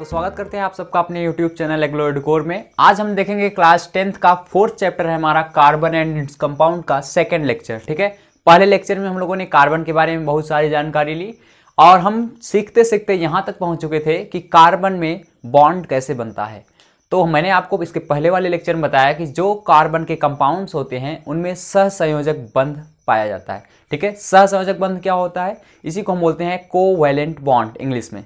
तो स्वागत करते हैं आप सबका अपने YouTube चैनल एग्लो एडुकोर में। आज हम देखेंगे क्लास 10th का 4th चैप्टर है हमारा कार्बन एंड इट्स कंपाउंड का सेकंड लेक्चर। ठीक है, पहले लेक्चर में हम लोगों ने कार्बन के बारे में बहुत सारी जानकारी ली और हम सीखते सीखते यहाँ तक पहुँच चुके थे कि कार्बन में बॉन्ड कैसे बनता है। तो मैंने आपको इसके पहले वाले लेक्चर में बताया कि जो कार्बन के कंपाउंड्स होते हैं उनमें सहसंयोजक बंध पाया जाता है। ठीक है, सहसंयोजक बंध क्या होता है, इसी को हम बोलते हैं कोवैलेंट बॉन्ड इंग्लिश में।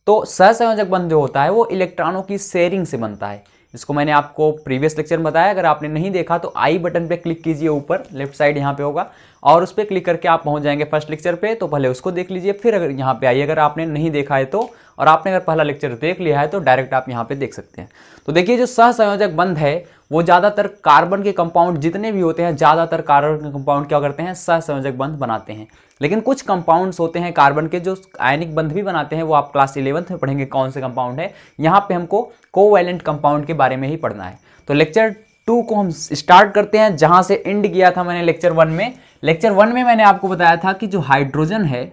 तो सहसंयोजक बंध जो होता है वो इलेक्ट्रॉनों की शेयरिंग से बनता है। इसको मैंने आपको प्रीवियस लेक्चर में बताया, अगर आपने नहीं देखा तो आई बटन पे क्लिक कीजिए, ऊपर लेफ्ट साइड यहाँ पे होगा और उस पर क्लिक करके आप पहुँच जाएंगे फर्स्ट लेक्चर पे। तो पहले उसको देख लीजिए, फिर अगर यहाँ पे आइए, अगर आपने नहीं देखा है तो, और आपने अगर पहला लेक्चर देख लिया है तो डायरेक्ट आप यहाँ पे देख सकते हैं। तो देखिए, जो सहसंयोजक बंध है वो ज़्यादातर कार्बन के कंपाउंड जितने भी होते हैं, ज़्यादातर कार्बन के कंपाउंड क्या करते हैं, सहसंयोजक बंध बनाते हैं। लेकिन कुछ कंपाउंड्स होते हैं कार्बन के जो आयनिक बंध भी बनाते हैं, वो आप क्लास 11th में पढ़ेंगे कौन से कंपाउंड है। यहाँ पे हमको कोवैलेंट कंपाउंड के बारे में ही पढ़ना है। तो लेक्चर 2 को हम स्टार्ट करते हैं जहाँ से एंड किया था मैंने लेक्चर 1 में। लेक्चर 1 में मैंने आपको बताया था कि जो हाइड्रोजन है,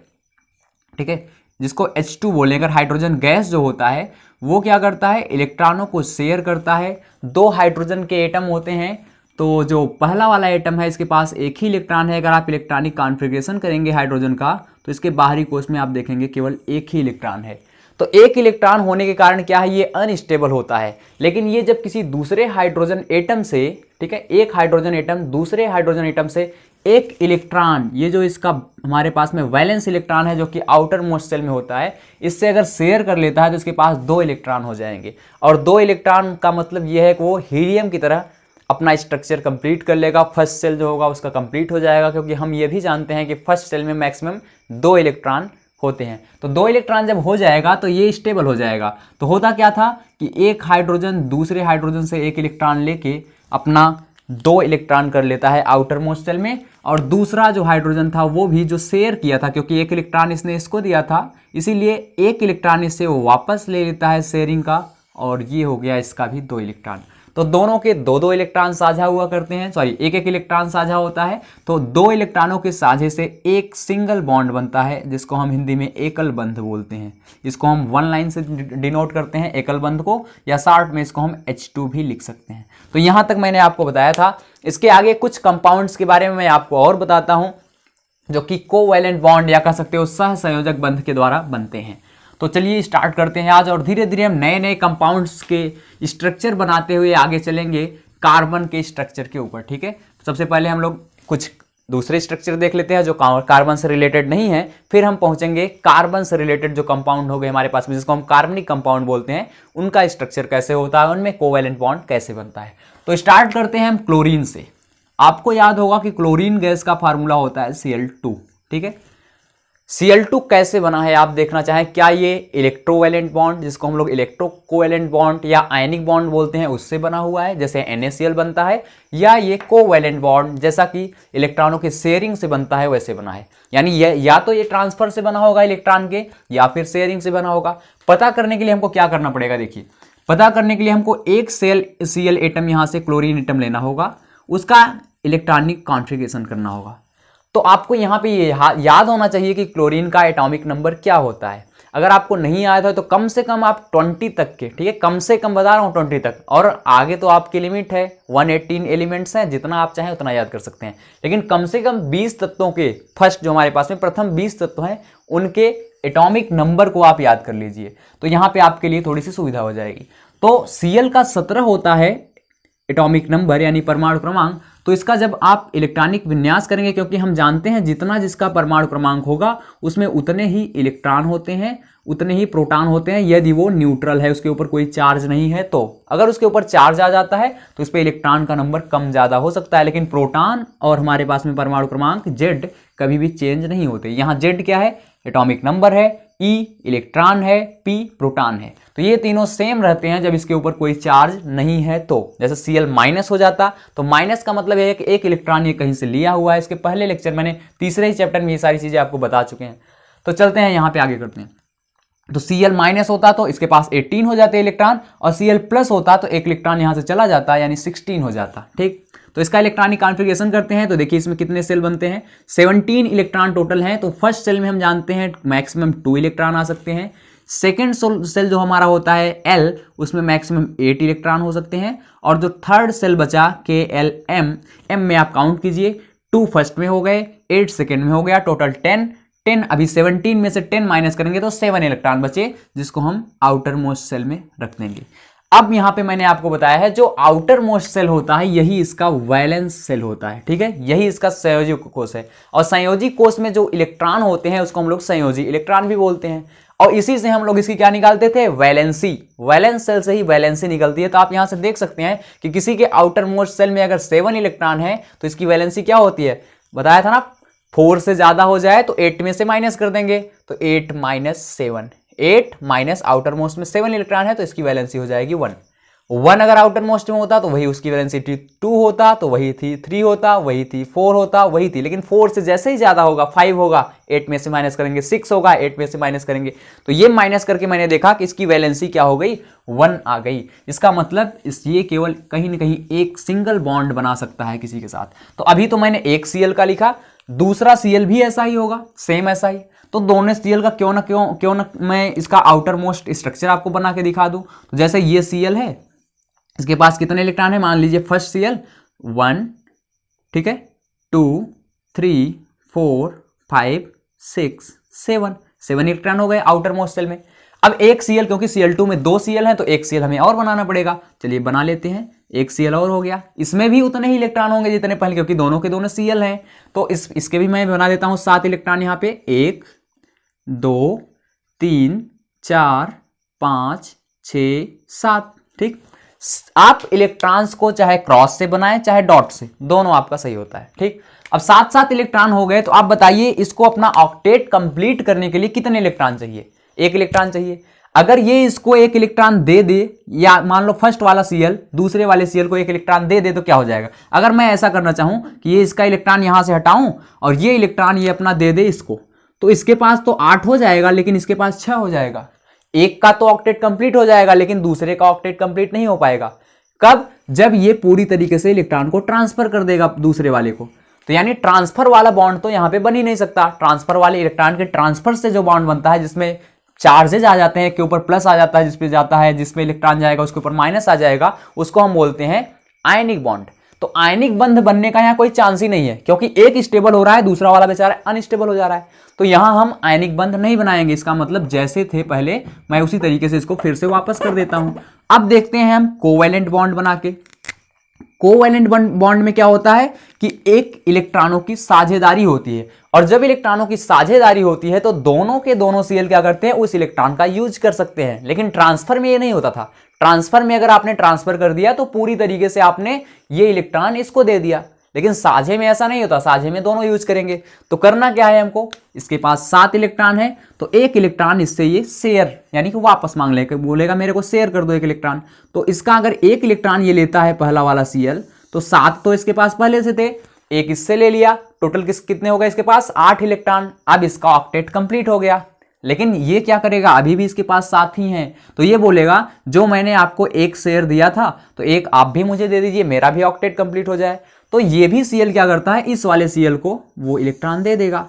ठीक है, जिसको H2 बोले, अगर हाइड्रोजन गैस जो होता है वो क्या करता है, इलेक्ट्रॉनों को शेयर करता है। दो हाइड्रोजन के एटम होते हैं, तो जो पहला वाला एटम है इसके पास एक ही इलेक्ट्रॉन है। अगर आप इलेक्ट्रॉनिक कॉन्फ़िगरेशन करेंगे हाइड्रोजन का तो इसके बाहरी कोश में आप देखेंगे केवल एक ही इलेक्ट्रॉन है। तो एक इलेक्ट्रॉन होने के कारण क्या है, ये अनस्टेबल होता है। लेकिन ये जब किसी दूसरे हाइड्रोजन एटम से, ठीक है, एक हाइड्रोजन एटम दूसरे हाइड्रोजन एटम से एक इलेक्ट्रॉन, ये जो इसका हमारे पास में वैलेंस इलेक्ट्रॉन है जो कि आउटर मोस्ट सेल में होता है, इससे अगर शेयर कर लेता है तो इसके पास दो इलेक्ट्रॉन हो जाएंगे। और दो इलेक्ट्रॉन का मतलब ये है कि वो हीलियम की तरह अपना स्ट्रक्चर कंप्लीट कर लेगा। फर्स्ट सेल जो होगा उसका कंप्लीट हो जाएगा, क्योंकि हम ये भी जानते हैं कि फर्स्ट सेल में मैक्सिमम दो इलेक्ट्रॉन होते हैं। तो दो इलेक्ट्रॉन जब हो जाएगा तो ये स्टेबल हो जाएगा। तो होता क्या था कि एक हाइड्रोजन दूसरे हाइड्रोजन से एक इलेक्ट्रॉन लेके अपना दो इलेक्ट्रॉन कर लेता है आउटर मोस्ट सेल में, और दूसरा जो हाइड्रोजन था वो भी जो शेयर किया था, क्योंकि एक इलेक्ट्रॉन इसने इसको दिया था इसीलिए एक इलेक्ट्रॉन इससे वो वापस ले लेता है शेयरिंग का, और ये हो गया इसका भी दो इलेक्ट्रॉन। तो दोनों के दो दो इलेक्ट्रॉन साझा हुआ करते हैं, सॉरी एक एक इलेक्ट्रॉन साझा होता है। तो दो इलेक्ट्रॉनों के साझे से एक सिंगल बॉन्ड बनता है, जिसको हम हिंदी में एकल बंध बोलते हैं। इसको हम वन लाइन से डिनोट करते हैं एकल बंध को, या शॉर्ट में इसको हम H2 भी लिख सकते हैं। तो यहाँ तक मैंने आपको बताया था। इसके आगे कुछ कंपाउंड्स के बारे में मैं आपको और बताता हूँ जो कि कोवैलेंट बॉन्ड या कह सकते हो सहसंयोजक बंध के द्वारा बनते हैं। तो चलिए स्टार्ट करते हैं आज, और धीरे धीरे हम नए नए कंपाउंड्स के स्ट्रक्चर बनाते हुए आगे चलेंगे कार्बन के स्ट्रक्चर के ऊपर। ठीक है, तो सबसे पहले हम लोग कुछ दूसरे स्ट्रक्चर देख लेते हैं जो कार्बन से रिलेटेड नहीं है, फिर हम पहुंचेंगे कार्बन से रिलेटेड जो कंपाउंड हो गए हमारे पास में, जिसको हम कार्बनिक कंपाउंड बोलते हैं, उनका स्ट्रक्चर कैसे होता है, उनमें कोवैलेंट बॉन्ड कैसे बनता है। तो स्टार्ट करते हैं हम क्लोरीन से। आपको याद होगा कि क्लोरीन गैस का फार्मूला होता है Cl2। ठीक है, Cl2 कैसे बना है आप देखना चाहें, क्या ये इलेक्ट्रोवैलेंट बॉन्ड, जिसको हम लोग इलेक्ट्रो कोवैलेंट बॉन्ड या आयनिक बॉन्ड बोलते हैं, उससे बना हुआ है जैसे NaCl बनता है, या ये कोवैलेंट बॉन्ड जैसा कि इलेक्ट्रॉनों के शेयरिंग से बनता है वैसे बना है। यानी या तो ये ट्रांसफर से बना होगा इलेक्ट्रॉन के, या फिर शेयरिंग से बना होगा। पता करने के लिए हमको क्या करना पड़ेगा, देखिए, पता करने के लिए हमको एक Cl एटम यहाँ से क्लोरीन एटम लेना होगा, उसका इलेक्ट्रॉनिक कॉन्फ़िगरेशन करना होगा। तो आपको यहाँ पे ये याद होना चाहिए कि क्लोरीन का एटॉमिक नंबर क्या होता है। अगर आपको नहीं याद है तो कम से कम आप 20 तक के, ठीक है, कम से कम बता रहा हूँ 20 तक, और आगे तो आपकी लिमिट है 118 एलिमेंट्स हैं, जितना आप चाहें उतना याद कर सकते हैं। लेकिन कम से कम 20 तत्वों के, फर्स्ट जो हमारे पास में प्रथम 20 तत्व हैं उनके एटॉमिक नंबर को आप याद कर लीजिए, तो यहाँ पे आपके लिए थोड़ी सी सुविधा हो जाएगी। तो Cl का 17 होता है एटॉमिक नंबर यानी परमाणु क्रमांक। तो इसका जब आप इलेक्ट्रॉनिक विन्यास करेंगे, क्योंकि हम जानते हैं जितना जिसका परमाणु क्रमांक होगा उसमें उतने ही इलेक्ट्रॉन होते हैं, उतने ही प्रोटॉन होते हैं, यदि वो न्यूट्रल है, उसके ऊपर कोई चार्ज नहीं है। तो अगर उसके ऊपर चार्ज आ जाता है तो उस पर इलेक्ट्रॉन का नंबर कम ज़्यादा हो सकता है, लेकिन प्रोटॉन और हमारे पास में परमाणु क्रमांक Z कभी भी चेंज नहीं होते। यहाँ Z क्या है, एटॉमिक नंबर है, E इलेक्ट्रॉन है, P प्रोटॉन है। तो ये तीनों सेम रहते हैं जब इसके ऊपर कोई चार्ज नहीं है। तो जैसे Cl माइनस हो जाता, तो माइनस का मतलब है कि एक इलेक्ट्रॉन ये कहीं से लिया हुआ है। इसके पहले लेक्चर मैंने तीसरे ही चैप्टर में ये सारी चीजें आपको बता चुके हैं। तो चलते हैं यहाँ पे आगे करते हैं। तो Cl माइनस होता तो इसके पास 18 हो जाते इलेक्ट्रॉन, और Cl प्लस होता तो एक इलेक्ट्रॉन यहाँ से चला जाता, यानी 16 हो जाता। ठीक, तो इसका इलेक्ट्रॉनिक कॉन्फ़िगरेशन करते हैं। तो देखिए इसमें कितने सेल बनते हैं, 17 इलेक्ट्रॉन टोटल हैं। तो फर्स्ट सेल में हम जानते हैं मैक्सिमम 2 इलेक्ट्रॉन आ सकते हैं, सेकेंड सेल जो हमारा होता है एल, उसमें मैक्सिमम 8 इलेक्ट्रॉन हो सकते हैं। और जो थर्ड सेल बचा के एल एम, एम में आप काउंट कीजिए, 2 फर्स्ट में हो गए, 8 सेकेंड में हो गया, टोटल 10। अभी 17 में से 10 माइनस करेंगे तो 7 इलेक्ट्रॉन बचे, जिसको हम आउटर मोस्ट सेल में रख देंगे। अब यहां पे मैंने आपको बताया है जो आउटर मोस्ट सेल होता है यही इसका वैलेंस सेल होता है, ठीक है, यही इसका संयोजी कोष है। और संयोजी कोष में जो इलेक्ट्रॉन होते हैं उसको हम लोग संयोजी इलेक्ट्रॉन भी बोलते हैं। और इसी से हम लोग इसकी क्या निकालते थे, वैलेंसी। वैलेंस सेल से ही वैलेंसी निकलती है। तो आप यहां से देख सकते हैं कि किसी के आउटर मोस्ट सेल में अगर 7 इलेक्ट्रॉन है तो इसकी वैलेंसी क्या होती है, बताया था ना, 4 से ज्यादा हो जाए तो 8 में से माइनस कर देंगे, तो 8 माइनस 7, 8 माइनस आउटर मोस्ट में 7 इलेक्ट्रॉन है तो इसकी वैलेंसी हो जाएगी 1। 1 अगर आउटर मोस्ट में होता तो वही उसकी वैलेंसी 2 होता, तो वही थी 3 होता, वही थी 4 होता, वही थी। लेकिन 4 से जैसे ही ज्यादा होगा 5 होगा, 8 में से माइनस करेंगे, 6 होगा, 8 में से माइनस करेंगे, तो ये माइनस करके मैंने देखा कि इसकी वैलेंसी क्या हो गई, 1 आ गई। इसका मतलब ये केवल कहीं ना कहीं एक सिंगल बॉन्ड बना सकता है किसी के साथ। तो अभी तो मैंने एक Cl का लिखा, दूसरा Cl भी ऐसा ही होगा, सेम ऐसा ही। तो दोनों Cl का क्यों ना मैं इसका आउटर मोस्ट स्ट्रक्चर आपको बना के दिखा दूं। तो जैसे ये Cl है, इसके पास कितने इलेक्ट्रॉन है, मान लीजिए फर्स्ट Cl 1, ठीक है, 2, 3, 4, 5, 6, 7 इलेक्ट्रॉन हो गए आउटर मोस्ट सेल में। अब एक Cl, क्योंकि Cl2 में 2 Cl हैं तो एक Cl हमें और बनाना पड़ेगा। चलिए बना लेते हैं, एक Cl और हो गया। इसमें भी उतने ही इलेक्ट्रॉन होंगे जितने पहले, क्योंकि दोनों के दोनों Cl हैं। तो इसके भी मैं बना देता हूं 7 इलेक्ट्रॉन यहाँ पे, 1, 2, 3, 4, 5, 6, 7, ठीक। आप इलेक्ट्रॉन्स को चाहे क्रॉस से बनाएं चाहे डॉट से, दोनों आपका सही होता है, ठीक। अब 7 इलेक्ट्रॉन हो गए, तो आप बताइए इसको अपना ऑक्टेट कंप्लीट करने के लिए कितने इलेक्ट्रॉन चाहिए, 1 इलेक्ट्रॉन चाहिए। अगर ये इसको 1 इलेक्ट्रॉन दे दे, या मान लो फर्स्ट वाला Cl दूसरे वाले Cl को 1 इलेक्ट्रॉन दे दे, तो क्या हो जाएगा। अगर मैं ऐसा करना चाहूं कि ये इसका इलेक्ट्रॉन यहां से हटाऊं और ये इलेक्ट्रॉन ये अपना दे दे इसको, तो इसके पास तो 8 हो जाएगा, लेकिन इसके पास 6 हो जाएगा। एक का तो ऑक्टेट कंप्लीट हो जाएगा, लेकिन दूसरे का ऑक्टेट कंप्लीट नहीं हो पाएगा। कब, जब ये पूरी तरीके से इलेक्ट्रॉन को ट्रांसफर कर देगा दूसरे वाले को। तो यानी ट्रांसफर वाला बॉन्ड तो यहां पे बन ही नहीं सकता। ट्रांसफर वाले इलेक्ट्रॉन के ट्रांसफर से जो बॉन्ड बनता है, जिसमें चार्जेज आ जाते हैं, के ऊपर प्लस आ जाता है, जिसपे जाता है, जिसमें इलेक्ट्रॉन जाएगा उसके ऊपर माइनस आ जाएगा, उसको हम बोलते हैं आयनिक बॉन्ड। तो आयनिक बंध बनने का यहाँ कोई चांस ही नहीं है, क्योंकि एक स्टेबल हो रहा है, दूसरा वाला बेचारा अनस्टेबल हो जा रहा है। तो यहां हम आयनिक बंध नहीं बनाएंगे। इसका मतलब जैसे थे पहले, मैं उसी तरीके से इसको फिर से वापस कर देता हूं। अब देखते हैं हम कोवैलेंट बॉन्ड बना के। कोवैलेंट बॉन्ड में क्या होता है कि एक इलेक्ट्रॉनों की साझेदारी होती है, और जब इलेक्ट्रॉनों की साझेदारी होती है तो दोनों के दोनों Cl क्या करते हैं, उस इलेक्ट्रॉन का यूज कर सकते हैं। लेकिन ट्रांसफर में ये नहीं होता था। ट्रांसफर में अगर आपने ट्रांसफर कर दिया तो पूरी तरीके से आपने ये इलेक्ट्रॉन इसको दे दिया, लेकिन साझे में ऐसा नहीं होता। साझे में दोनों यूज करेंगे। तो करना क्या है हमको, इसके पास 7 इलेक्ट्रॉन है, तो 1 इलेक्ट्रॉन इससे ये शेयर यानी कि वापस मांग लेकर बोलेगा मेरे को शेयर कर दो 1 इलेक्ट्रॉन। तो इसका अगर 1 इलेक्ट्रॉन ये लेता है पहला वाला Cl, तो 7 तो इसके पास पहले से थे, 1 इससे ले लिया, टोटल कितने हो गए इसके पास, 8 इलेक्ट्रॉन। अब इसका ऑक्टेट कंप्लीट हो गया। लेकिन ये क्या करेगा, अभी भी इसके पास 7 ही हैं, तो ये बोलेगा जो मैंने आपको 1 शेयर दिया था तो 1 आप भी मुझे दे दीजिए, मेरा भी ऑक्टेट कंप्लीट हो जाए। तो ये भी Cl क्या करता है, इस वाले Cl को वो इलेक्ट्रॉन दे देगा।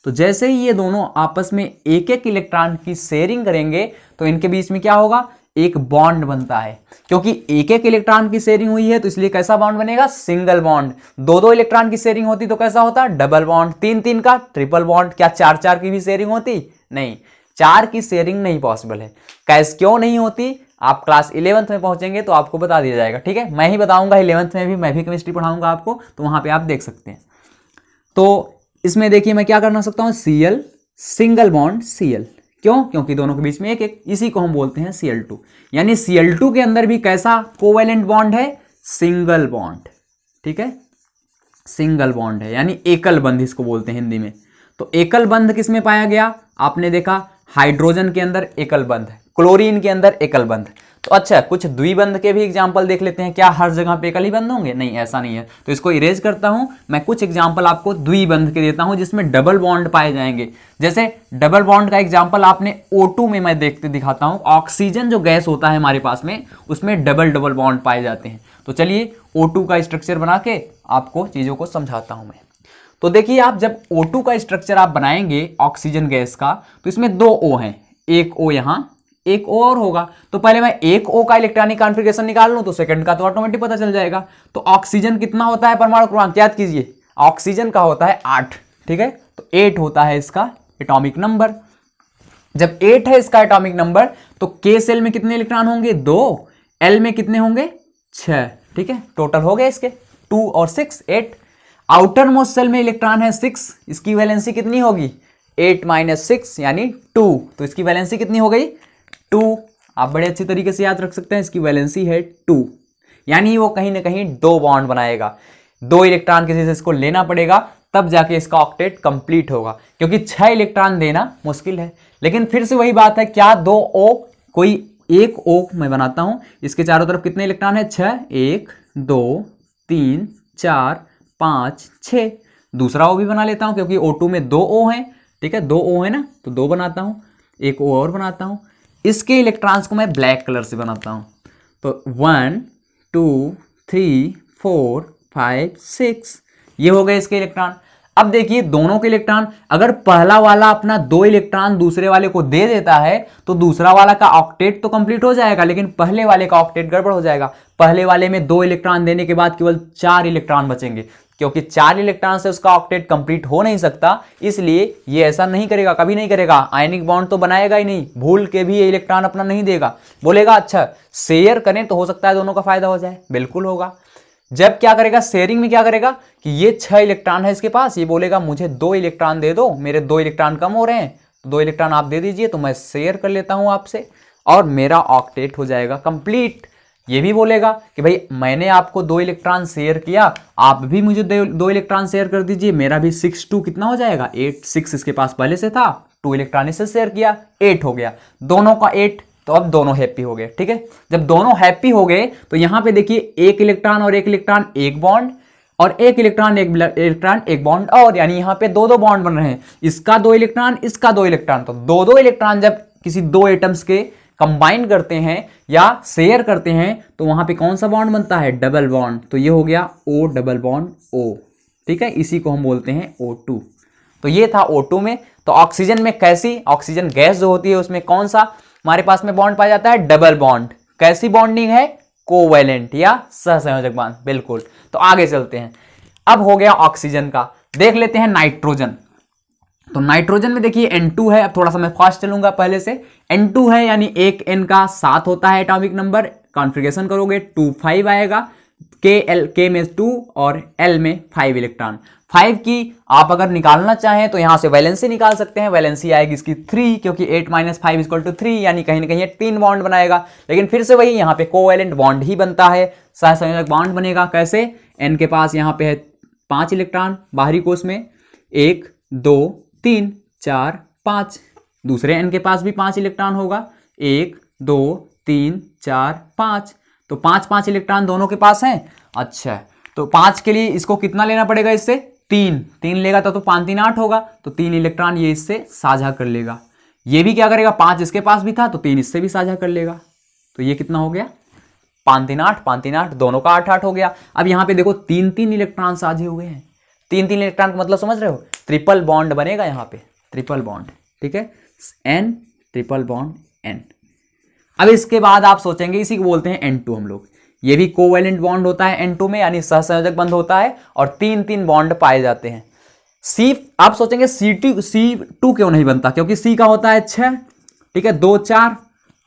तो जैसे ही ये दोनों आपस में एक एक इलेक्ट्रॉन की शेयरिंग करेंगे तो इनके बीच में क्या होगा, एक बॉन्ड बनता है। क्योंकि एक एक इलेक्ट्रॉन की शेयरिंग हुई है तो इसलिए कैसा बॉन्ड बनेगा, सिंगल बॉन्ड। 2-2 इलेक्ट्रॉन की शेयरिंग होती तो कैसा होता, डबल बॉन्ड। 3-3 का ट्रिपल बॉन्ड। क्या 4-4 की भी शेयरिंग होती, नहीं, 4 की शेयरिंग नहीं पॉसिबल है। कैसे क्यों नहीं होती, आप क्लास 11th में पहुंचेंगे तो आपको बता दिया जाएगा, ठीक है। मैं ही बताऊंगा 11th में भी, मैं भी केमिस्ट्री पढ़ाऊंगा आपको, तो वहां पे आप देख सकते हैं। तो इसमें देखिए मैं क्या करना सकता हूं, Cl सिंगल बॉन्ड Cl, क्यों, क्योंकि दोनों के बीच में एक एक, इसी को हम बोलते हैं Cl2। यानी Cl2 के अंदर भी कैसा कोवैलेंट बॉन्ड है, सिंगल बॉन्ड, ठीक है, सिंगल बॉन्ड है, यानी एकल बंध इसको बोलते हैं हिंदी में। तो एकल बंध किसमें पाया गया, आपने देखा हाइड्रोजन के अंदर एकल बंध, क्लोरीन के अंदर एकल बंध। तो अच्छा, कुछ द्विबंध के भी एग्जाम्पल देख लेते हैं। क्या हर जगह पे एकल ही बंध होंगे, नहीं, ऐसा नहीं है। तो इसको इरेज करता हूं, मैं कुछ एग्जाम्पल आपको द्विबंध के देता हूं जिसमें डबल बॉन्ड पाए जाएंगे। जैसे डबल बॉन्ड का एग्जाम्पल आपने O2 में मैं दिखाता हूं। ऑक्सीजन जो गैस होता है हमारे पास में, उसमें डबल डबल बॉन्ड पाए जाते हैं। तो चलिए O2 का स्ट्रक्चर बना के आपको चीजों को समझाता हूं मैं। तो देखिए, आप जब O2 का स्ट्रक्चर आप बनाएंगे ऑक्सीजन गैस का, तो इसमें 2 O हैं, एक O यहाँ, एक O और होगा। तो पहले मैं एक O का इलेक्ट्रॉनिक कॉन्फ़िगरेशन निकाल लूं तो सेकंड का तो ऑटोमेटिक पता चल जाएगा। तो ऑक्सीजन कितना होता है परमाणु क्रमांक, याद कीजिए, ऑक्सीजन का होता है 8, ठीक है। तो 8 होता है इसका एटॉमिक नंबर। जब 8 है इसका एटॉमिक नंबर तो K सेल में कितने इलेक्ट्रॉन होंगे, 2, L में कितने होंगे, 6, ठीक है। टोटल हो गए इसके 2 और 6, 8। आउटर मोस्ट सेल में इलेक्ट्रॉन है 6, इसकी वैलेंसी कितनी होगी, 8 - 6 यानी 2, तो इसकी वैलेंसी कितनी हो गई, 2। आप बड़े अच्छी तरीके से याद रख सकते हैं, इसकी वैलेंसी है 2, यानी वो कहीं ना कहीं 2 बॉन्ड बनाएगा। 2 इलेक्ट्रॉन किसी से इसको लेना पड़ेगा तब जाके इसका ऑक्टेट कंप्लीट होगा, क्योंकि 6 इलेक्ट्रॉन देना मुश्किल है। लेकिन फिर से वही बात है, क्या 2 O, कोई एक O मैं बनाता हूं, इसके चारों तरफ कितने इलेक्ट्रॉन है, 6, 1 2 3 4 5 6। दूसरा O भी बना लेता हूं क्योंकि O2 में 2 O हैं, ठीक है, 2 O है ना, तो 2 बनाता हूं, एक O और बनाता हूं। इसके इलेक्ट्रॉन्स को मैं ब्लैक कलर से बनाता हूं। तो 1 2 3 4 5 6, ये हो गए इसके इलेक्ट्रॉन। अब देखिए दोनों के इलेक्ट्रॉन, अगर पहला वाला अपना 2 इलेक्ट्रॉन दूसरे वाले को दे देता है तो दूसरा वाला का ऑक्टेट तो कंप्लीट हो जाएगा, लेकिन पहले वाले का ऑक्टेट गड़बड़ हो जाएगा। पहले वाले में 2 इलेक्ट्रॉन देने के बाद केवल 4 इलेक्ट्रॉन बचेंगे, क्योंकि 4 इलेक्ट्रॉन से उसका ऑक्टेट कंप्लीट हो नहीं सकता, इसलिए ये ऐसा नहीं करेगा, कभी नहीं करेगा। आयनिक बॉन्ड तो बनाएगा ही नहीं, भूल के भी ये इलेक्ट्रॉन अपना नहीं देगा। बोलेगा अच्छा शेयर करें तो हो सकता है दोनों का फायदा हो जाए, बिल्कुल होगा। जब क्या करेगा, शेयरिंग में क्या करेगा कि ये 6 इलेक्ट्रॉन है इसके पास, ये बोलेगा मुझे 2 इलेक्ट्रॉन दे दो, मेरे 2 इलेक्ट्रॉन कम हो रहे हैं, तो 2 इलेक्ट्रॉन आप दे दीजिए तो मैं शेयर कर लेता हूं आपसे और मेरा ऑक्टेट हो जाएगा कंप्लीट। ये भी बोलेगा कि भाई मैंने आपको 2 इलेक्ट्रॉन शेयर किया, आप भी मुझे 2 इलेक्ट्रॉन शेयर कर दीजिए, मेरा भी 6 2 कितना हो जाएगा, 8। 6 इसके पास पहले से था, 2 इलेक्ट्रॉन इससे शेयर किया, 8 हो गया, दोनों का 8। तो अब दोनों हैप्पी हो गए, ठीक है। जब दोनों हैप्पी हो गए तो यहां पे देखिए एक इलेक्ट्रॉन और एक इलेक्ट्रॉन एक बॉन्ड, और एक इलेक्ट्रॉन एक इलेक्ट्रॉन एक बॉन्ड, और यानी यहां पे 2 बॉन्ड बन रहे हैं, इसका 2 इलेक्ट्रॉन इसका 2 इलेक्ट्रॉन। तो 2 इलेक्ट्रॉन जब किसी 2 एटम्स के कंबाइन करते हैं या शेयर करते हैं तो वहां पे कौन सा बॉन्ड बनता है, डबल बॉन्ड। तो ये हो गया O डबल बॉन्ड O, ठीक है, इसी को हम बोलते हैं O2। तो ये था O2 में। तो ऑक्सीजन में कैसी, ऑक्सीजन गैस जो होती है उसमें कौन सा हमारे पास में बॉन्ड पाया जाता है, डबल बॉन्ड। कैसी बॉन्डिंग है, कोवैलेंट या सहसंयोजक बांध, बिल्कुल। तो आगे चलते हैं, अब हो गया ऑक्सीजन का, देख लेते हैं नाइट्रोजन। तो नाइट्रोजन में देखिए N2 है, अब थोड़ा सा मैं फास्ट चलूंगा पहले से। N2 है यानी एक N का 7 होता है एटॉमिक नंबर, कॉन्फ़िगरेशन करोगे 2 5 आएगा, K में 2 और L में 5 इलेक्ट्रॉन। 5 की आप अगर निकालना चाहें तो यहां से वैलेंसी निकाल सकते हैं, वैलेंसी आएगी इसकी 3, क्योंकि 8 - 5 = 3, यानी कहीं ना कहीं 3 बॉन्ड बनाएगा। लेकिन फिर से वही यहाँ पे कोवैलेंट बॉन्ड ही बनता है, सहसंयोजक बॉन्ड बनेगा। कैसे, N के पास यहाँ पे है 5 इलेक्ट्रॉन बाहरी कोश में, 1 2 3 4 5, दूसरे N के पास भी 5 इलेक्ट्रॉन होगा, 1 2 3 4 5, तो 5 5 इलेक्ट्रॉन दोनों के पास हैं। अच्छा, तो 5 के लिए इसको कितना लेना पड़ेगा, इससे 3 लेगा तो 5 3 8 होगा, तो 3 इलेक्ट्रॉन ये इससे साझा कर लेगा। ये भी क्या करेगा, 5 इसके पास भी था तो 3 इससे भी साझा कर लेगा, तो ये कितना हो गया, 5 3 8, 5 3 8, दोनों का 8 8 हो गया। अब यहाँ पे देखो 3 3 इलेक्ट्रॉन साझे हुए हैं, 3 3 इलेक्ट्रॉन का मतलब समझ रहे हो, ट्रिपल बॉन्ड बनेगा यहाँ पे, ट्रिपल बॉन्ड, ठीक है, N ट्रिपल बॉन्ड N। अब इसके बाद आप सोचेंगे, इसी को बोलते हैं N2 हम लोग, ये भी कोवैलेंट बॉन्ड होता है N2 में, यानी सहसंयोजक बंध होता है और 3 3 बॉन्ड पाए जाते हैं। C, आप सोचेंगे C2 क्यों नहीं बनता, क्योंकि C का होता है 6, ठीक है, 2 4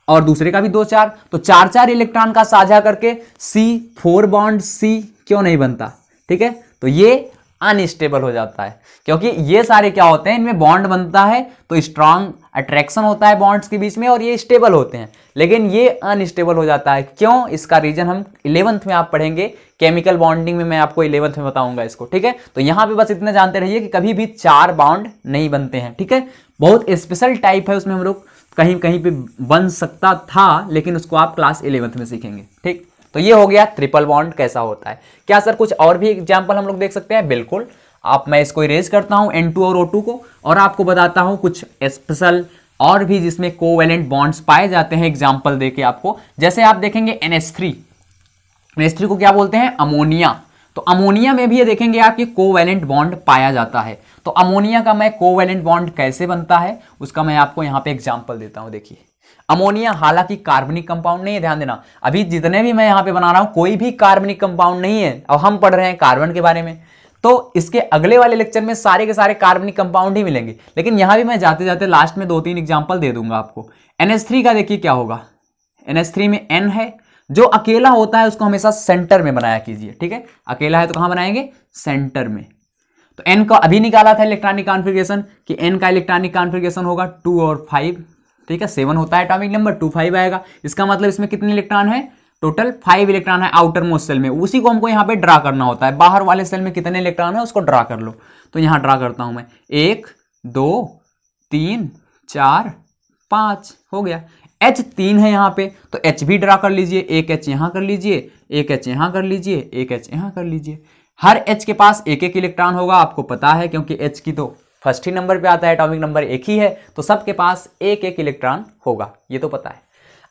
और दूसरे का भी 2 4, तो 4 4 इलेक्ट्रॉन का साझा करके C4 बॉन्ड C क्यों नहीं बनता, ठीक है। तो ये अनस्टेबल हो जाता है, क्योंकि ये सारे क्या होते हैं, इनमें बॉन्ड बनता है तो स्ट्रॉन्ग अट्रैक्शन होता है बॉन्ड्स के बीच में और ये स्टेबल होते हैं, लेकिन ये अनस्टेबल हो जाता है। क्यों, इसका रीजन हम 11th में आप पढ़ेंगे, केमिकल बॉन्डिंग में मैं आपको 11th में बताऊंगा इसको, ठीक है। तो यहां पे बस इतना जानते रहिए कि कभी भी 4 बॉन्ड नहीं बनते हैं, ठीक है, बहुत स्पेशल टाइप है, उसमें हम लोग कहीं कहीं पे बन सकता था, लेकिन उसको आप क्लास 11th में सीखेंगे, ठीक। तो ये हो गया ट्रिपल बॉन्ड कैसा होता है। क्या सर कुछ और भी एग्जाम्पल हम लोग देख सकते हैं, बिल्कुल। आप, मैं इसको इरेज करता हूं N2 और O2 को, और आपको बताता हूं कुछ स्पेशल और भी जिसमें कोवैलेंट बॉन्ड्स पाए जाते हैं, एग्जाम्पल देके आपको। जैसे आप देखेंगे NH3 को क्या बोलते हैं, अमोनिया। तो अमोनिया में भी ये देखेंगे आपकी कोवैलेंट बॉन्ड पाया जाता है। तो अमोनिया का मैं कोवैलेंट बॉन्ड कैसे बनता है उसका मैं आपको यहाँ पे एग्जांपल देता हूँ। देखिए अमोनिया हालांकि कार्बनिक कंपाउंड नहीं है, ध्यान देना, अभी जितने भी मैं यहाँ पे बना रहा हूँ कोई भी कार्बनिक कंपाउंड नहीं है। अब हम पढ़ रहे हैं कार्बन के बारे में, तो इसके अगले वाले लेक्चर में सारे के सारे कार्बनिक कंपाउंड ही मिलेंगे, लेकिन यहाँ भी मैं जाते जाते लास्ट में 2-3 एग्जाम्पल दे दूंगा आपको। NH3 का देखिए क्या होगा, NH3 में N है, जो अकेला होता है उसको हमेशा सेंटर में बनाया कीजिए, ठीक है, अकेला है तो कहां बनाएंगे, सेंटर में। तो N का अभी निकाला था इलेक्ट्रॉनिक कॉन्फ़िगरेशन कि N का इलेक्ट्रॉनिक कॉन्फ़िगरेशन होगा 2 और 5, ठीक है, 7 होता है एटॉमिक नंबर, 2 5 आएगा। इसका मतलब इसमें कितने इलेक्ट्रॉन है, टोटल 5 इलेक्ट्रॉन है आउटर मोस्ट सेल में, उसी को हमको यहाँ पे ड्रा करना होता है। बाहर वाले सेल में कितने इलेक्ट्रॉन है उसको ड्रा कर लो। तो यहाँ ड्रा करता हूं मैं, 1 2 3 4 5 हो गया। H3 है यहाँ पे, तो H भी ड्रा कर लीजिए, एक H यहाँ कर लीजिए, एक H यहाँ कर लीजिए, एक H यहाँ कर लीजिए। हर H के पास एक एक इलेक्ट्रॉन होगा, आपको पता है, क्योंकि H की तो फर्स्ट ही नंबर पे आता है, एटॉमिक नंबर एक ही है, तो सबके पास एक एक इलेक्ट्रॉन होगा, ये तो पता है।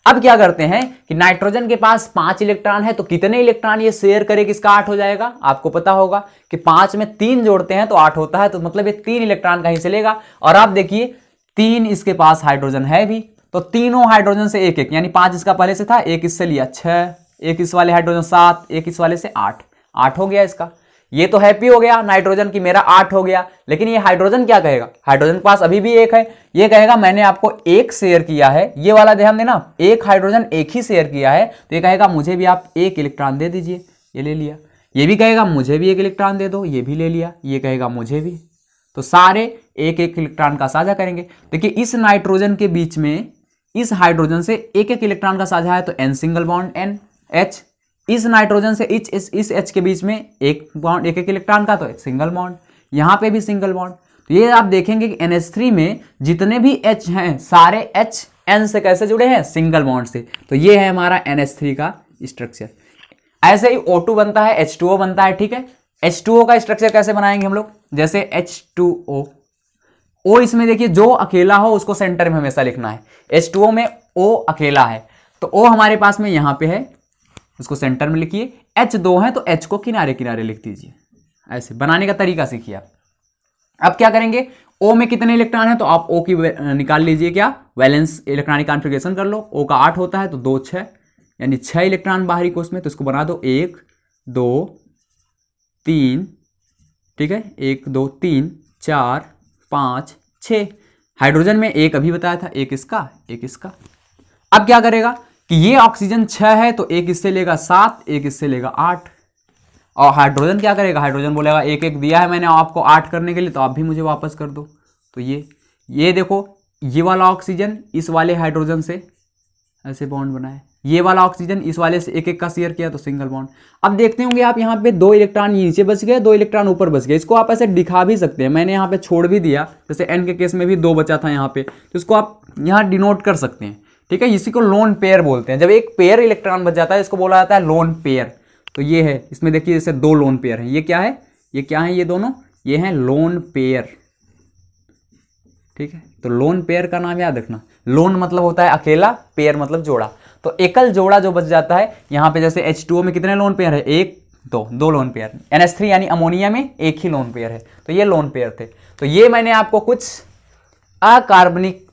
अब क्या करते हैं कि नाइट्रोजन के पास 5 इलेक्ट्रॉन है, तो कितने इलेक्ट्रॉन ये शेयर करे किसका 8 हो जाएगा, आपको पता होगा कि 5 में 3 जोड़ते हैं तो 8 होता है, तो मतलब ये 3 इलेक्ट्रॉन कहीं से लेगा। और आप देखिए 3 इसके पास हाइड्रोजन है भी, तो तीनों हाइड्रोजन से एक एक, यानी 5 इसका पहले से था, एक इससे लिया 6, एक इस वाले हाइड्रोजन 7, एक इस वाले से 8 हो गया इसका। ये तो हैप्पी हो गया नाइट्रोजन की मेरा 8 हो गया, लेकिन ये हाइड्रोजन क्या कहेगा, हाइड्रोजन के पास अभी भी एक है, ये कहेगा मैंने आपको एक शेयर किया है, ये वाला ध्यान देना, एक हाइड्रोजन एक ही शेयर किया है, तो ये कहेगा मुझे भी आप एक इलेक्ट्रॉन दे दीजिए, ये ले लिया। ये भी कहेगा मुझे भी एक इलेक्ट्रॉन दे दो, ये भी ले लिया। ये कहेगा मुझे भी, तो सारे एक एक इलेक्ट्रॉन का साझा करेंगे। देखिए इस नाइट्रोजन के बीच में इस हाइड्रोजन से एक एक इलेक्ट्रॉन का साझा है, तो N single bond N H, इस नाइट्रोजन से इस H के बीच में एक बॉन्ड एक एक इलेक्ट्रॉन का, तो सिंगल बॉन्ड, यहाँ पे भी सिंगल बॉन्ड। तो ये आप देखेंगे कि NH3 में जितने भी H हैं सारे H N से कैसे जुड़े हैं, सिंगल बॉन्ड से। तो ये है हमारा NH3 का स्ट्रक्चर। ऐसे ही O2 बनता है, H2O बनता है, ठीक है। H2O का स्ट्रक्चर कैसे बनाएंगे हम लोग, जैसे H2O, O इसमें देखिए जो अकेला हो उसको सेंटर में हमेशा लिखना है। H2O में O अकेला है, तो O हमारे पास में यहाँ पे है, उसको सेंटर में लिखिए। H2 है तो H को किनारे किनारे लिख दीजिए। ऐसे बनाने का तरीका सीखिए आप। अब क्या करेंगे, O में कितने इलेक्ट्रॉन है, तो आप O की निकाल लीजिए, क्या वैलेंस इलेक्ट्रॉनिक कॉन्फ़िगरेशन कर लो। O का 8 होता है तो 2 6, यानी 6 इलेक्ट्रॉन बाहरी कोष में, तो इसको बना दो 1 2 3, ठीक है, 1 2 3 4 5 6। हाइड्रोजन में एक अभी बताया था, एक इसका एक इसका। अब क्या करेगा कि ये ऑक्सीजन 6 है तो एक इससे लेगा 7, एक इससे लेगा 8। और हाइड्रोजन क्या करेगा, हाइड्रोजन बोलेगा एक एक दिया है मैंने आपको 8 करने के लिए, तो आप भी मुझे वापस कर दो। तो ये देखो, ये वाला ऑक्सीजन इस वाले हाइड्रोजन से ऐसे बॉन्ड बनाए, ये वाला ऑक्सीजन इस वाले से एक एक का शेयर किया, तो सिंगल बॉन्ड। अब देखते होंगे आप यहाँ पे 2 इलेक्ट्रॉन नीचे बच गए, 2 इलेक्ट्रॉन ऊपर बच गए। इसको आप ऐसे दिखा भी सकते हैं, मैंने यहाँ पे छोड़ भी दिया, जैसे N के केस में भी 2 बचा था यहाँ पे, तो इसको आप यहाँ डिनोट कर सकते हैं, ठीक है। इसी को लोन पेयर बोलते हैं, जब एक पेयर इलेक्ट्रॉन बच जाता है इसको बोला जाता है लोन पेयर। तो ये है, इसमें देखिए जैसे 2 लोन पेयर है, ये क्या है, ये क्या है, ये दोनों ये हैं लोन पेयर, ठीक है। तो लोन पेयर का नाम याद रखना, लोन मतलब होता है अकेला, पेयर मतलब जोड़ा। तो एकल जोड़ा जो बच जाता है, यहाँ पे जैसे H2O में कितने लोन पेयर है, 1 2 लोन पेयर। NH3 यानी अमोनिया में एक ही लोन पेयर है, तो ये लोन पेयर थे। तो ये मैंने आपको कुछ अकार्बनिक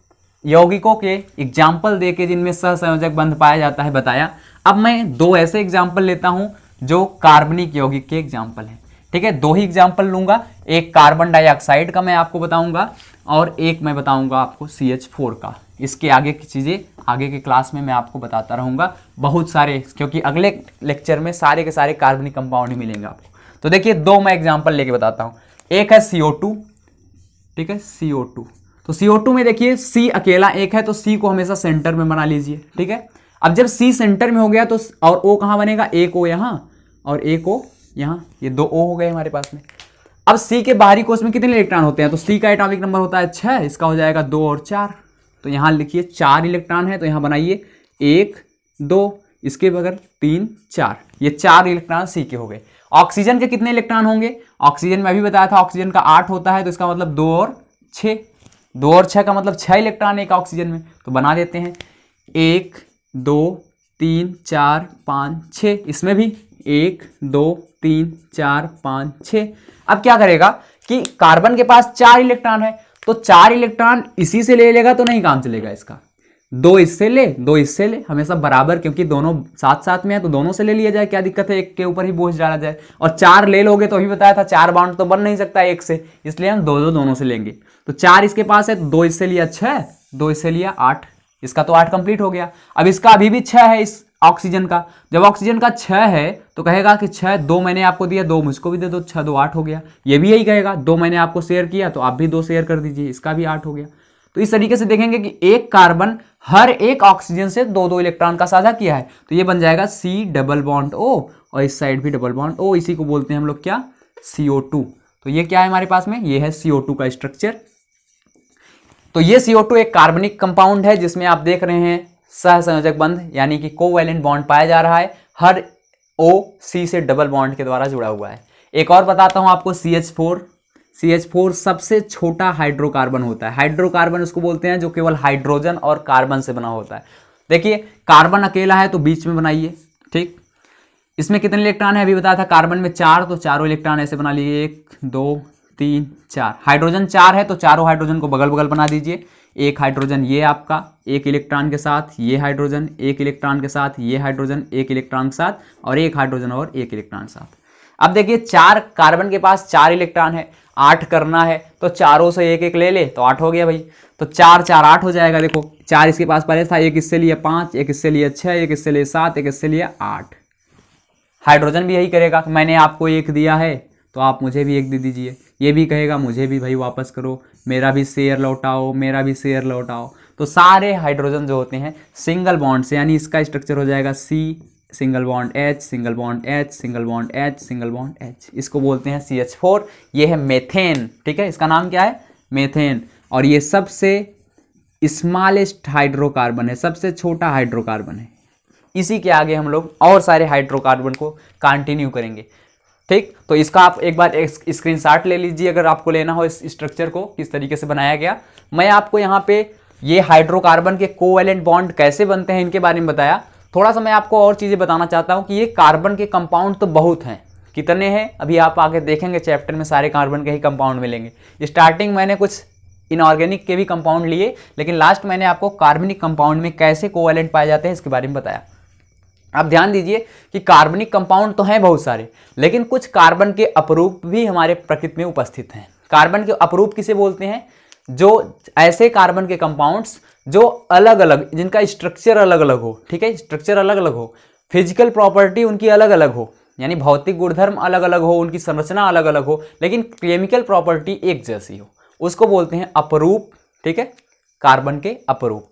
यौगिकों के एग्जाम्पल देके जिनमें सहसंयोजक बंध पाया जाता है बताया। अब मैं 2 ऐसे एग्जाम्पल लेता हूं जो कार्बनिक यौगिक के एग्जाम्पल हैं, ठीक है। 2 ही एग्जाम्पल लूंगा, एक कार्बन डाइऑक्साइड का मैं आपको बताऊंगा और एक मैं बताऊंगा आपको CH4 का। इसके आगे की चीज़ें आगे के क्लास में मैं आपको बताता रहूँगा बहुत सारे, क्योंकि अगले लेक्चर में सारे के सारे कार्बनिक कंपाउंड ही मिलेंगे आपको। तो देखिए 2 मैं एग्जाम्पल लेके बताता हूँ। एक है CO2, ठीक है, CO2। तो CO2 में देखिए C अकेला एक है, तो C को हमेशा सेंटर में बना लीजिए, ठीक है। अब जब C सेंटर में हो गया तो और O कहाँ बनेगा, एक O यहाँ और एक O यहाँ, ये 2 O हो गए हमारे पास में। अब C के बाहरी कोष में कितने इलेक्ट्रॉन होते हैं, तो C का एटॉमिक नंबर होता है 6, इसका हो जाएगा 2 और 4। तो यहाँ लिखिए 4 इलेक्ट्रॉन है, तो यहाँ बनाइए 1 2, इसके बगैर 3 4, ये 4 इलेक्ट्रॉन C के हो गए। ऑक्सीजन के कितने इलेक्ट्रॉन होंगे, ऑक्सीजन में अभी बताया था ऑक्सीजन का 8 होता है, तो इसका मतलब 2 और 6, 2 और 6 का मतलब 6 इलेक्ट्रॉन एक ऑक्सीजन में। तो बना देते हैं 1 2 3 4 5 6, इसमें भी 1 2 3 4 5 6। अब क्या करेगा कि कार्बन के पास 4 इलेक्ट्रॉन है, तो 4 इलेक्ट्रॉन इसी से ले लेगा तो नहीं काम चलेगा इसका। 2 इससे ले, 2 इससे ले, हमेशा बराबर, क्योंकि दोनों साथ साथ में है तो दोनों से ले लिया जाए, क्या दिक्कत है, एक के ऊपर ही बोझ डाला जाए। और 4 ले लोगे तो अभी बताया था 4 बाउंड तो बन नहीं सकता एक से, इसलिए हम दो दोनों से लेंगे। तो 4 इसके पास है, 2 इससे लिया 6, 2 इससे लिया 8, इसका तो 8 कंप्लीट हो गया। अब इसका अभी भी 6 है इस ऑक्सीजन का, जब ऑक्सीजन का 6 है तो कहेगा कि 6, 2 मैंने आपको दिया, 2 मुझको भी दे दो, 6 2 8 हो गया। ये भी यही कहेगा, 2 मैंने आपको शेयर किया तो आप भी 2 शेयर कर दीजिए, इसका भी 8 हो गया। तो इस तरीके से देखेंगे कि एक कार्बन हर एक ऑक्सीजन से 2 इलेक्ट्रॉन का साझा किया है, तो ये बन जाएगा C डबल बॉन्ड O, और इस साइड भी डबल बॉन्ड O, इसी को बोलते हैं हम लोग क्या, CO2। तो ये क्या है हमारे पास में, ये है CO2 का स्ट्रक्चर। तो ये CO2 एक कार्बनिक कंपाउंड है जिसमें आप देख रहे हैं सहसंयोजक बंध यानी कि कोवैलेंट बॉन्ड पाया जा रहा है, हर O C से डबल बॉन्ड के द्वारा जुड़ा हुआ है। एक और बताता हूं आपको, CH4 सबसे छोटा हाइड्रोकार्बन होता है। हाइड्रोकार्बन उसको बोलते हैं जो केवल हाइड्रोजन और कार्बन से बना होता है। देखिए कार्बन अकेला है तो बीच में बनाइए, ठीक। इसमें कितने इलेक्ट्रॉन है, अभी बताया था कार्बन में 4, तो चारों इलेक्ट्रॉन ऐसे बना लीजिए, 1 2 3 4। हाइड्रोजन 4 है तो चारों हाइड्रोजन को बगल बगल बना दीजिए। एक हाइड्रोजन ये आपका, एक इलेक्ट्रॉन के साथ ये हाइड्रोजन, एक इलेक्ट्रॉन के साथ ये हाइड्रोजन, एक इलेक्ट्रॉन के साथ, और एक हाइड्रोजन और एक इलेक्ट्रॉन के साथ। अब देखिए 4 कार्बन के पास 4 इलेक्ट्रॉन है, 8 करना है तो चारों से एक एक ले ले तो 8 हो गया भाई। तो 4 4 8 हो जाएगा। देखो 4 इसके पास पहले था, एक इससे लिए 5, एक इससे लिए 6, एक इससे लिए 7, एक इससे लिए 8। हाइड्रोजन भी यही करेगा, मैंने आपको एक दिया है तो आप मुझे भी एक दे दीजिए। ये भी कहेगा मुझे भी भाई वापस करो, मेरा भी शेयर लौटाओ, मेरा भी शेयर लौटाओ। तो सारे हाइड्रोजन जो होते हैं सिंगल बॉन्ड से, यानी इसका स्ट्रक्चर हो जाएगा C single bond H single bond H single bond H single bond H, इसको बोलते हैं CH4। ये है मेथेन, ठीक है, इसका नाम क्या है, मेथेन। और ये सबसे स्मॉलेस्ट हाइड्रोकार्बन है, सबसे छोटा हाइड्रोकार्बन है। इसी के आगे हम लोग और सारे हाइड्रोकार्बन को कंटिन्यू करेंगे, ठीक। तो इसका आप एक बार स्क्रीनशॉट ले लीजिए अगर आपको लेना हो इस स्ट्रक्चर को किस तरीके से बनाया गया। मैं आपको यहाँ पे ये हाइड्रोकार्बन के कोवैलेंट बॉन्ड कैसे बनते हैं इनके बारे में बताया। थोड़ा सा मैं आपको और चीज़ें बताना चाहता हूँ कि ये कार्बन के कंपाउंड तो बहुत हैं, कितने हैं अभी आप आगे देखेंगे चैप्टर में, सारे कार्बन के ही कंपाउंड मिलेंगे। स्टार्टिंग मैंने कुछ इनऑर्गेनिक के भी कंपाउंड लिए, लेकिन लास्ट मैंने आपको कार्बनिक कंपाउंड में कैसे कोवैलेंट पाए जाते हैं इसके बारे में बताया। अब ध्यान दीजिए कि कार्बनिक कंपाउंड तो हैं बहुत सारे, लेकिन कुछ कार्बन के अपरूप भी हमारे प्रकृति में उपस्थित हैं। कार्बन के अपरूप किसे बोलते हैं, जो ऐसे कार्बन के कंपाउंड्स जो अलग अलग, जिनका स्ट्रक्चर अलग अलग हो, ठीक है, स्ट्रक्चर अलग अलग हो, फिजिकल प्रॉपर्टी उनकी अलग अलग हो, यानी भौतिक गुणधर्म अलग अलग हो, उनकी संरचना अलग अलग हो, लेकिन केमिकल प्रॉपर्टी एक जैसी हो, उसको बोलते हैं अपरूप, ठीक है, कार्बन के अपरूप।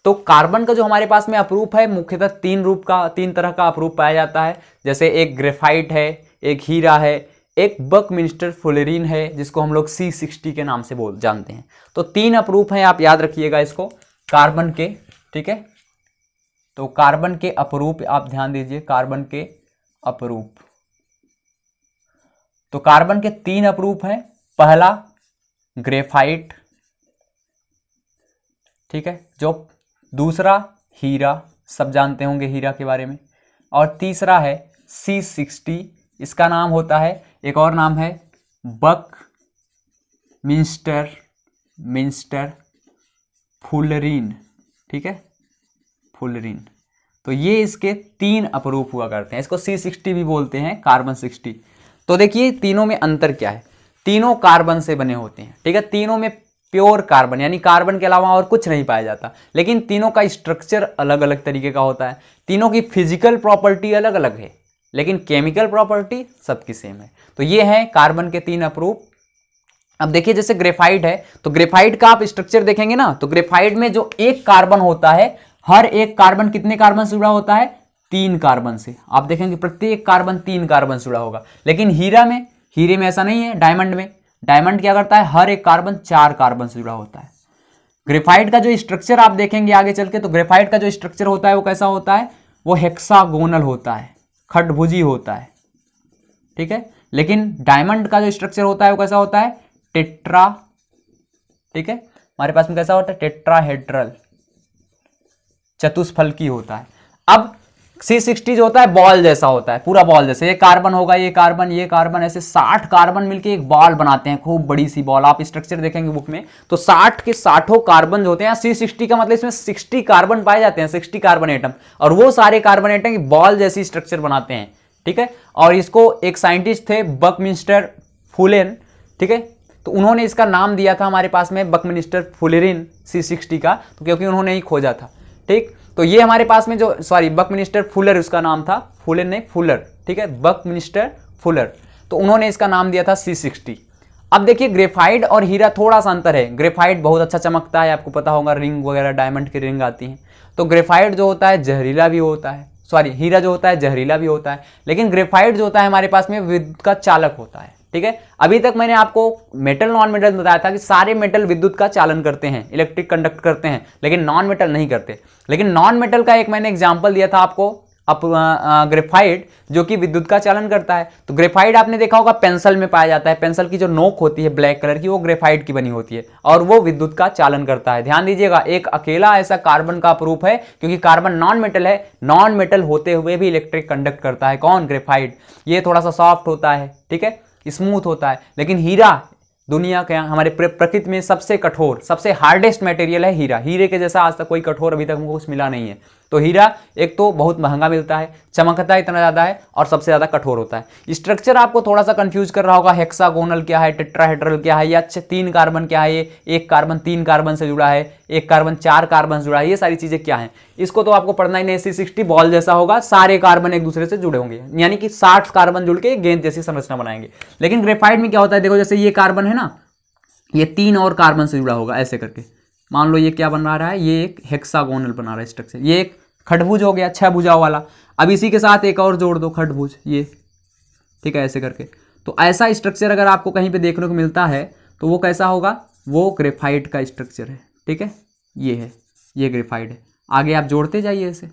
तो कार्बन का जो हमारे पास में अपरूप है मुख्यतः 3 तरह का अपरूप पाया जाता है, जैसे एक ग्रेफाइट है, एक हीरा है, एक बकमिंस्टर फुलेरिन है जिसको हम लोग C60 के नाम से जानते हैं। तो 3 अपरूप हैं, आप याद रखिएगा इसको कार्बन के, ठीक है। तो कार्बन के अपरूप आप ध्यान दीजिए, कार्बन के अपरूप। तो कार्बन के 3 अपरूप हैं, पहला ग्रेफाइट, ठीक है, जो दूसरा हीरा, सब जानते होंगे हीरा के बारे में, और तीसरा है C60, इसका नाम होता है, एक और नाम है बक मिंस्टर फुलरिन, ठीक है, फुलरिन। तो ये इसके 3 अपरूप हुआ करते हैं, इसको C60 भी बोलते हैं, कार्बन 60। तो देखिए तीनों में अंतर क्या है, तीनों कार्बन से बने होते हैं, ठीक है, तीनों में प्योर कार्बन यानी कार्बन के अलावा और कुछ नहीं पाया जाता, लेकिन तीनों का स्ट्रक्चर अलग अलग तरीके का होता है, तीनों की फिजिकल प्रॉपर्टी अलग अलग है, लेकिन केमिकल प्रॉपर्टी सबकी सेम है। तो ये है कार्बन के 3 अपरूप। अब देखिए जैसे ग्रेफाइट है, तो ग्रेफाइट का आप स्ट्रक्चर देखेंगे ना, तो ग्रेफाइट में जो एक कार्बन होता है, हर एक कार्बन कितने कार्बन से जुड़ा होता है, 3 कार्बन से। आप देखेंगे प्रत्येक कार्बन 3 कार्बन से जुड़ा होगा, लेकिन हीरे में ऐसा नहीं है। डायमंड क्या करता है, हर एक कार्बन 4 कार्बन से जुड़ा होता है। ग्रेफाइट का जो स्ट्रक्चर आप देखेंगे आगे चल के, तो ग्रेफाइट का जो स्ट्रक्चर होता है वो कैसा होता है, वो हेक्सागोनल होता है, खटभुजी होता है, ठीक है। लेकिन डायमंड का जो स्ट्रक्चर होता है वो कैसा होता है, टेट्रा, ठीक है, हमारे पास में कैसा होता है, टेट्राहेड्रल, चतुष्फलकी होता है। अब C60 जो होता है बॉल जैसा होता है, पूरा बॉल जैसे, ये कार्बन होगा, ये कार्बन, ऐसे 60 कार्बन मिलके एक बॉल बनाते हैं, खूब बड़ी सी बॉल। आप स्ट्रक्चर देखेंगे बुक में तो 60 के 60 कार्बन जो होते हैं, C60 का मतलब इसमें 60 कार्बन पाए जाते हैं, 60 कार्बन एटम, और वो सारे कार्बन एटम की बॉल जैसी स्ट्रक्चर बनाते हैं, ठीक है। और इसको एक साइंटिस्ट थे बकमिंस्टर फुलेन, ठीक है, तो उन्होंने इसका नाम दिया था हमारे पास में बकमिंस्टर फुलेरिन C60 का, तो क्योंकि उन्होंने ही खोजा था, ठीक। तो ये हमारे पास में जो, सॉरी, बकमिंस्टर फुलर उसका नाम था, फुलेन नहीं, फुलर, ठीक है, बकमिंस्टर फुलर, तो उन्होंने इसका नाम दिया था C60। अब देखिए ग्रेफाइट और हीरा थोड़ा सा अंतर है। ग्रेफाइट बहुत अच्छा चमकता है, आपको पता होगा, रिंग वगैरह डायमंड की रिंग आती है, तो ग्रेफाइट जो होता है जहरीला भी होता है, सॉरी, हीरा जो होता है जहरीला भी होता है, लेकिन ग्रेफाइट जो होता है हमारे पास में विद्युत का चालक होता है, ठीक है। अभी तक मैंने आपको मेटल नॉन मेटल बताया था कि सारे मेटल विद्युत का चालन करते हैं, इलेक्ट्रिक कंडक्ट करते हैं, लेकिन नॉन मेटल नहीं करते। लेकिन नॉन मेटल का एक मैंने एग्जांपल दिया था आपको, ग्रेफाइट, जो कि विद्युत का चालन करता है। तो ग्रेफाइट आपने देखा होगा पेंसिल में पाया जाता है, पेंसिल की जो नोक होती है ब्लैक कलर की, वो ग्रेफाइट की बनी होती है और वो विद्युत का चालन करता है। ध्यान दीजिएगा, एक अकेला ऐसा कार्बन का प्रूफ है, क्योंकि कार्बन नॉन मेटल है, नॉन मेटल होते हुए भी इलेक्ट्रिक कंडक्ट करता है। कौन? ग्रेफाइट। ये थोड़ा सा सॉफ्ट होता है, ठीक है, स्मूथ होता है, लेकिन हीरा दुनिया के हमारे प्रकृति में सबसे कठोर, सबसे हार्डेस्ट मटेरियल है हीरा। हीरे के जैसा आज तक कोई कठोर अभी तक हमको कुछ मिला नहीं है। तो हीरा एक तो बहुत महंगा मिलता है, चमकता इतना ज्यादा है और सबसे ज्यादा कठोर होता है। स्ट्रक्चर आपको थोड़ा सा कंफ्यूज कर रहा होगा, हेक्सागोनल क्या है, टेट्राहेड्रल क्या है, या 3 कार्बन क्या है, ये एक कार्बन 3 कार्बन से जुड़ा है, एक कार्बन 4 कार्बन से जुड़ा है, ये सारी चीजें क्या है, इसको तो आपको पढ़ना ही नहीं। C60 बॉल जैसा होगा, सारे कार्बन एक दूसरे से जुड़े होंगे, यानी कि 60 कार्बन जुड़ के गेंद जैसी संरचना बनाएंगे। लेकिन ग्रेफाइट में क्या होता है, देखो जैसे ये कार्बन है ना, ये 3 और कार्बन से जुड़ा होगा ऐसे करके। मान लो ये क्या बना रहा है, ये एक हेक्सागोनल बना रहा है स्ट्रक्चर, ये एक खडभुज हो गया, 6 भुजाओं वाला। अब इसी के साथ एक और जोड़ दो खडभुज, ये, ठीक है, ऐसे करके। तो ऐसा स्ट्रक्चर अगर आपको कहीं पे देखने को मिलता है तो वो कैसा होगा, वो ग्रेफाइट का स्ट्रक्चर है, ठीक है, ये है, ये ग्रेफाइट है। आगे आप जोड़ते जाइए ऐसे,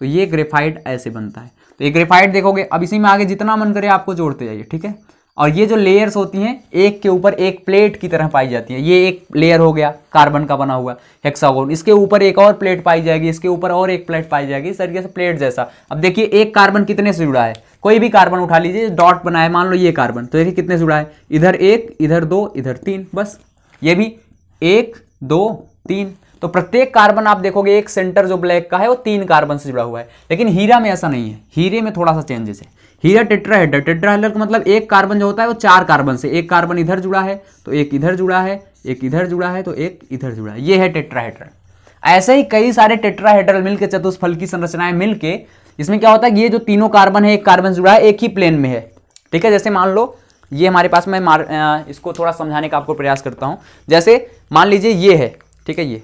तो ये ग्रेफाइट ऐसे बनता है। तो ये ग्रेफाइट देखोगे, अब इसी में आगे जितना मन करे आपको जोड़ते जाइए, ठीक है। और ये जो लेयर्स होती हैं, एक के ऊपर एक प्लेट की तरह पाई जाती है। ये एक लेयर हो गया कार्बन का बना हुआ हेक्सागोन, इसके ऊपर एक और प्लेट पाई जाएगी, इसके ऊपर और एक प्लेट पाई जाएगी, इस तरीके से प्लेट जैसा। अब देखिए एक कार्बन कितने से जुड़ा है, कोई भी कार्बन उठा लीजिए, डॉट बना है, मान लो ये कार्बन, तो देखिए कितने से जुड़ा है, इधर 1, इधर 2, इधर 3, बस। ये भी 1, 2, 3। तो प्रत्येक कार्बन आप देखोगे एक सेंटर जो ब्लैक का है वो 3 कार्बन से जुड़ा हुआ है। लेकिन हीरा में ऐसा नहीं है, हीरे में थोड़ा सा चेंजेस है। हीरा टेट्राहेड्रल, टेट्राहेड्रल का मतलब एक कार्बन जो होता है वो 4 कार्बन से, एक कार्बन इधर जुड़ा है तो एक इधर जुड़ा है, एक इधर जुड़ा है तो एक इधर जुड़ा है, ये है टेट्राहेड्रल। ऐसे ही कई सारे टेट्राहेड्रल मिलके, चतुष्फल की संरचनाएं मिलके, इसमें क्या होता है, ये जो तीनों कार्बन है, एक कार्बन जुड़ा है, एक ही प्लेन में है, ठीक है। जैसे मान लो ये हमारे पास में, इसको थोड़ा समझाने का आपको प्रयास करता हूं। जैसे मान लीजिए ये है, ठीक है, ये,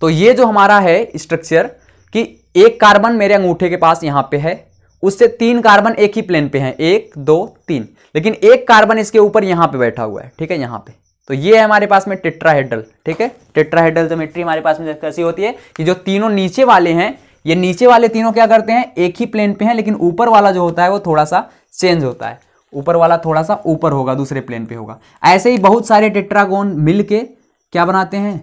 तो ये जो हमारा है स्ट्रक्चर कि एक कार्बन मेरे अंगूठे के पास यहां पे है, उससे 3 कार्बन एक ही प्लेन पे हैं, 1, 2, 3, लेकिन एक कार्बन इसके ऊपर यहां पे बैठा हुआ है, ठीक है, यहां पे। तो ये है हमारे पास में टेट्राहेड्रल, ठीक है। टेट्राहेड्रल ज्योमेट्री हमारे पास में कैसी होती है कि जो तीनों नीचे वाले हैं, ये नीचे वाले तीनों क्या करते हैं, एक ही प्लेन पे हैं, लेकिन ऊपर वाला जो होता है वो थोड़ा सा चेंज होता है, ऊपर वाला थोड़ा सा ऊपर होगा, दूसरे प्लेन पे होगा। ऐसे ही बहुत सारे टेट्रागोन मिलके क्या बनाते हैं,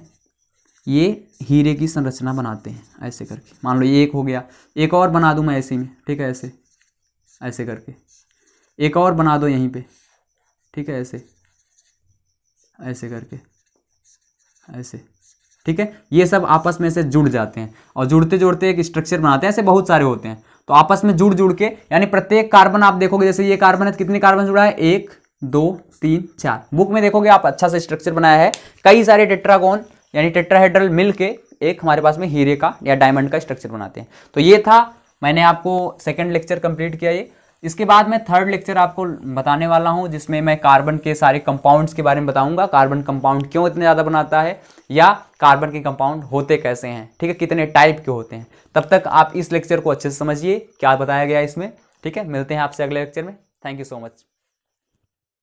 ये हीरे की संरचना बनाते हैं ऐसे करके। मान लो ये एक हो गया, एक और बना दूं मैं ऐसे में, ठीक है, ऐसे ऐसे करके, एक और बना दो यहीं पे, ठीक है, ऐसे ऐसे करके, ऐसे, ठीक है। ये सब आपस में से जुड़ जाते हैं और जुड़ते जुड़ते एक स्ट्रक्चर बनाते हैं। ऐसे बहुत सारे होते हैं, तो आपस में जुड़ जुड़ के, यानी प्रत्येक कार्बन आप देखोगे, जैसे ये कार्बन है तो कितने कार्बन जुड़ा है, 1, 2, 3, 4। बुक में देखोगे आप अच्छा से स्ट्रक्चर बनाया है, कई सारे टेट्रागोन यानी टेट्राहेड्रल मिलके एक हमारे पास में हीरे का या डायमंड का स्ट्रक्चर बनाते हैं। तो ये था, मैंने आपको सेकंड लेक्चर कंप्लीट किया ये। इसके बाद मैं थर्ड लेक्चर आपको बताने वाला हूं, जिसमें मैं कार्बन के सारे कंपाउंड्स के बारे में बताऊंगा। कार्बन कंपाउंड क्यों इतने ज़्यादा बनाता है, या कार्बन के कंपाउंड होते कैसे हैं, ठीक है, कितने टाइप के होते हैं। तब तक आप इस लेक्चर को अच्छे से समझिए क्या बताया गया इसमें, ठीक है। मिलते हैं आपसे अगले लेक्चर में। Thank you so much.